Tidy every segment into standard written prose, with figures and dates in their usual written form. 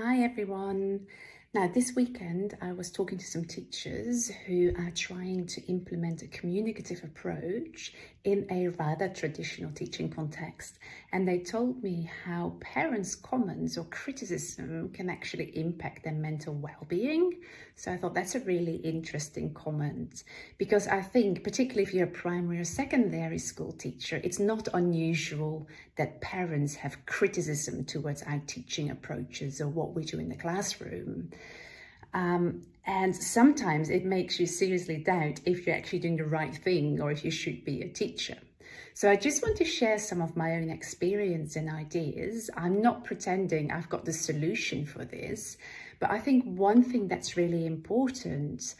Hi everyone. Now this weekend I was talking to some teachers who are trying to implement a communicative approach in a rather traditional teaching context, and they told me how parents' comments or criticism can actually impact their mental well-being. So I thought that's a really interesting comment, because I think particularly if you're a primary or secondary school teacher, it's not unusual that parents have criticism towards our teaching approaches or what we do in the classroom. And sometimes it makes you seriously doubt if you're actually doing the right thing or if you should be a teacher. So I just want to share some of my own experience and ideas. I'm not pretending I've got the solution for this, but I think one thing that's really important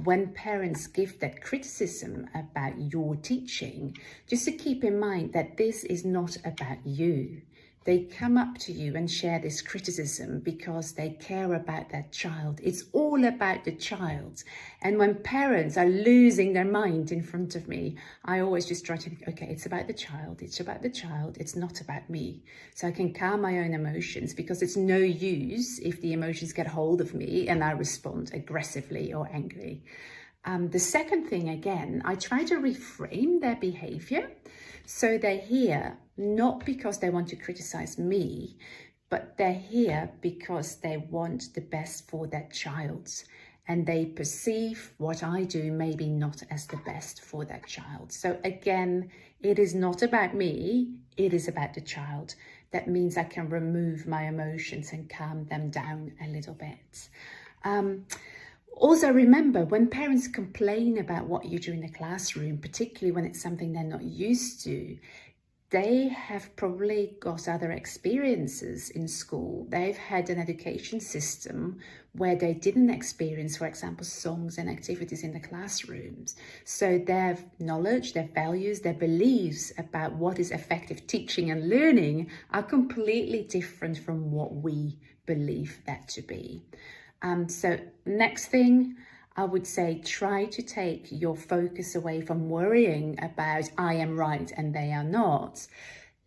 when parents give that criticism about your teaching, just to keep in mind that this is not about you. They come up to you and share this criticism because they care about that child. It's all about the child. And when parents are losing their mind in front of me, I always just try to think, okay, it's about the child. It's about the child. It's not about me. So I can calm my own emotions, because it's no use if the emotions get hold of me and I respond aggressively or angrily. The second thing, again, I try to reframe their behavior so they're here not because they want to criticize me, but they're here because they want the best for their child, and they perceive what I do maybe not as the best for that child. So again, it is not about me, it is about the child. That means I can remove my emotions and calm them down a little bit. Also remember, when parents complain about what you do in the classroom, particularly when it's something they're not used to, they have probably got other experiences in school. They've had an education system where they didn't experience, for example, songs and activities in the classrooms. So their knowledge, their values, their beliefs about what is effective teaching and learning are completely different from what we believe that to be. So next thing, I would say, try to take your focus away from worrying about I am right and they are not.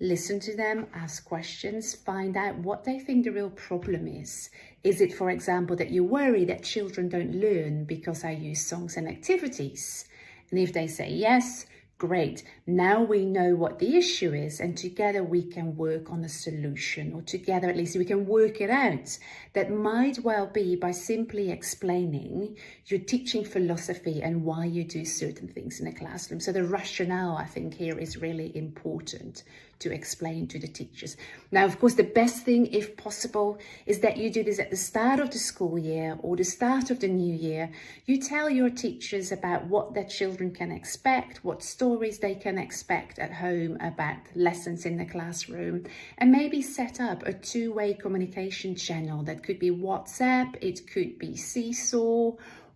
Listen to them, ask questions, find out what they think the real problem is. Is it, for example, that you worry that children don't learn because I use songs and activities? And if they say yes, great. Now we know what the issue is, and together we can work on a solution, or together at least we can work it out. That might well be by simply explaining your teaching philosophy and why you do certain things in the classroom. So the rationale, I think, here is really important to explain to the teachers. Now, of course, the best thing, if possible, is that you do this at the start of the school year or the start of the new year. You tell your teachers about what their children can expect, what stories they can expect at home about lessons in the classroom, and maybe set up a two-way communication channel. That could be WhatsApp, it could be Seesaw,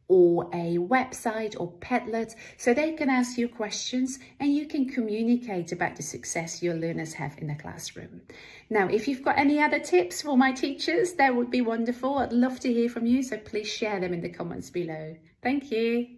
or a website or Padlet, so they can ask you questions and you can communicate about the success your learners have in the classroom. Now, if you've got any other tips for my teachers, that would be wonderful. I'd love to hear from you, so please share them in the comments below. Thank you.